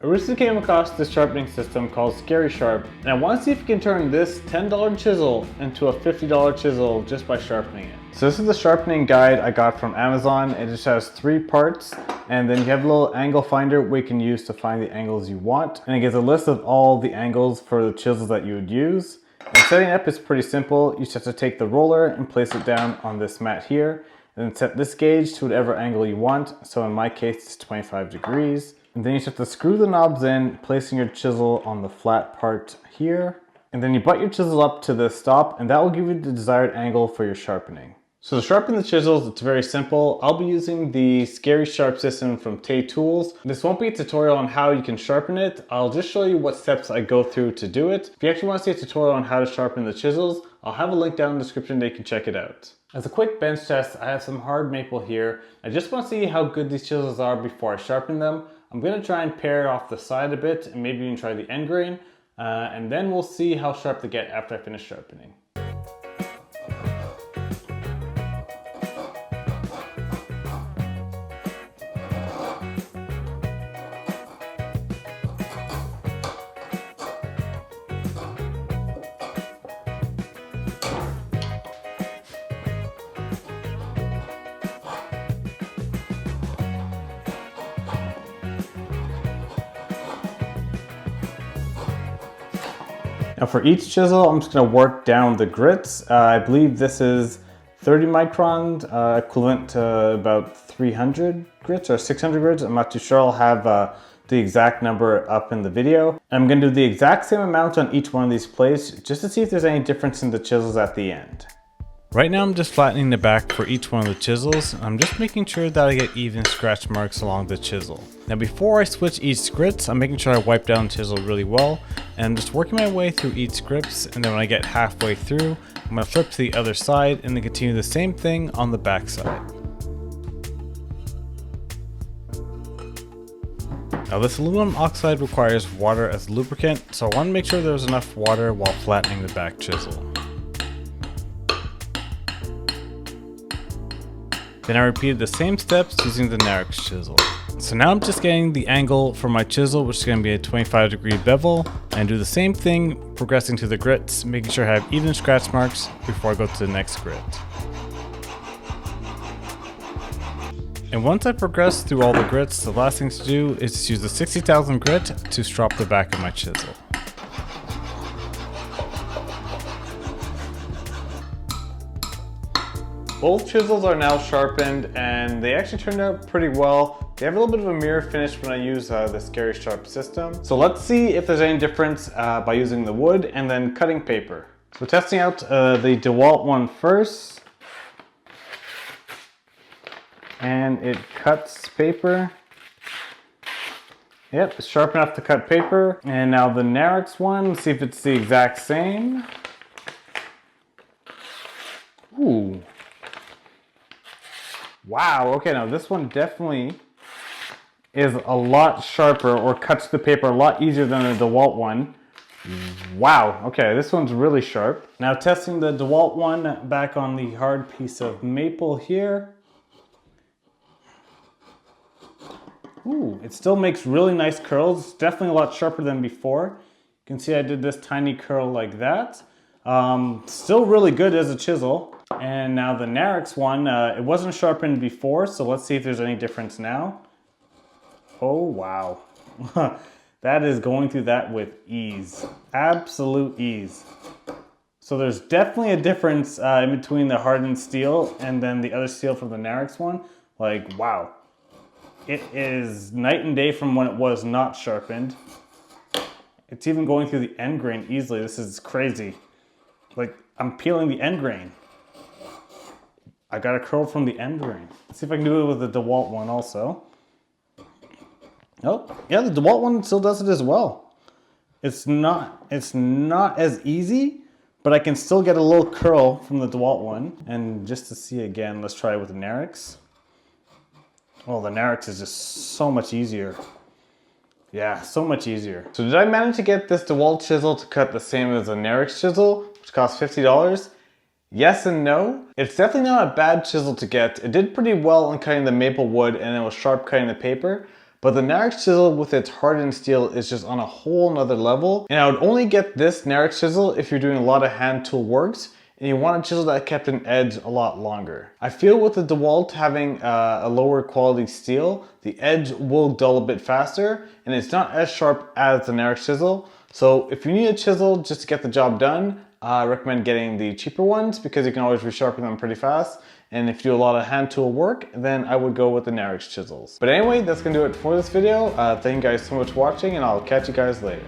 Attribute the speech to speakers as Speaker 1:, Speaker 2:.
Speaker 1: I recently came across this sharpening system called Scary Sharp, and I want to see if you can turn this $10 chisel into a $50 chisel just by sharpening it. So this is the sharpening guide I got from Amazon. It just has 3 parts, and then you have a little angle finder where you can use to find the angles you want. And it gives a list of all the angles for the chisels that you would use. And setting it up is pretty simple. You just have to take the roller and place it down on this mat here, and then set this gauge to whatever angle you want. So in my case, it's 25 degrees. And then you just have to screw the knobs in, placing your chisel on the flat part here. And then you butt your chisel up to the stop, and that will give you the desired angle for your sharpening. So to sharpen the chisels, it's very simple. I'll be using the Scary Sharp system from Taytools. This won't be a tutorial on how you can sharpen it. I'll just show you what steps I go through to do it. If you actually want to see a tutorial on how to sharpen the chisels, I'll have a link down in the description that you can check it out. As a quick bench test, I have some hard maple here. I just want to see how good these chisels are before I sharpen them. I'm going to try and pare off the side a bit and maybe even try the end grain. And then we'll see how sharp they get after I finish sharpening. Now for each chisel, I'm just going to work down the grits. I believe this is 30 micron, equivalent to about 300 grits or 600 grits. I'm not too sure. I'll have the exact number up in the video. And I'm going to do the exact same amount on each one of these plates just to see if there's any difference in the chisels at the end. Right now I'm just flattening the back for each one of the chisels. I'm just making sure that I get even scratch marks along the chisel. Now before I switch each grits, I'm making sure I wipe down the chisel really well, and I'm just working my way through each grips, and then when I get halfway through, I'm going to flip to the other side and then continue the same thing on the back side. Now this aluminum oxide requires water as lubricant, so I want to make sure there's enough water while flattening the back chisel. Then I repeated the same steps using the Narix chisel. So now I'm just getting the angle for my chisel, which is going to be a 25-degree bevel, and do the same thing progressing to the grits, making sure I have even scratch marks before I go to the next grit. And once I progress through all the grits, the last thing to do is just use the 60,000 grit to strop the back of my chisel. Both chisels are now sharpened, and they actually turned out pretty well. They have a little bit of a mirror finish when I use the Scary Sharp system. So let's see if there's any difference by using the wood and then cutting paper. So testing out the dewalt one first. And it cuts paper. Yep, it's sharp enough to cut paper. And now the Narix one, let's see if it's the exact same. Ooh. Wow, okay, now this one definitely is a lot sharper, or cuts the paper a lot easier than the dewalt one. Wow, okay, this one's really sharp. Now testing the dewalt one back on the hard piece of maple here. Ooh, it still makes really nice curls. It's definitely a lot sharper than before. You can see I did this tiny curl like that. Still really good as a chisel. And now the Narix one, it wasn't sharpened before, so let's see if there's any difference now. Oh wow, that is going through that with ease, absolute ease. So there's definitely a difference in between the hardened steel and then the other steel from the Narix one. Like wow, it is night and day from when it was not sharpened. It's even going through the end grain easily. This is crazy. Like I'm peeling the end grain. I got a curl from the end grain. Let's see if I can do it with the dewalt one also. Oh, yeah, the dewalt one still does it as well. It's not as easy, but I can still get a little curl from the dewalt one. And just to see again, let's try it with the Narix. Oh, the Narix is just so much easier. Yeah, so much easier. So did I manage to get this dewalt chisel to cut the same as the Narix chisel, which costs $50? Yes and no. It's definitely not a bad chisel to get. It did pretty well in cutting the maple wood, and it was sharp cutting the paper. But the Narix chisel with its hardened steel is just on a whole nother level. And I would only get this Narix chisel if you're doing a lot of hand tool works and you want a chisel that kept an edge a lot longer. I feel with the DeWalt having a lower quality steel, the edge will dull a bit faster and it's not as sharp as the Narix chisel. So if you need a chisel just to get the job done, I recommend getting the cheaper ones because you can always resharpen them pretty fast. And if you do a lot of hand tool work, then I would go with the Narix chisels. But anyway, that's gonna do it for this video. Thank you guys so much for watching and I'll catch you guys later.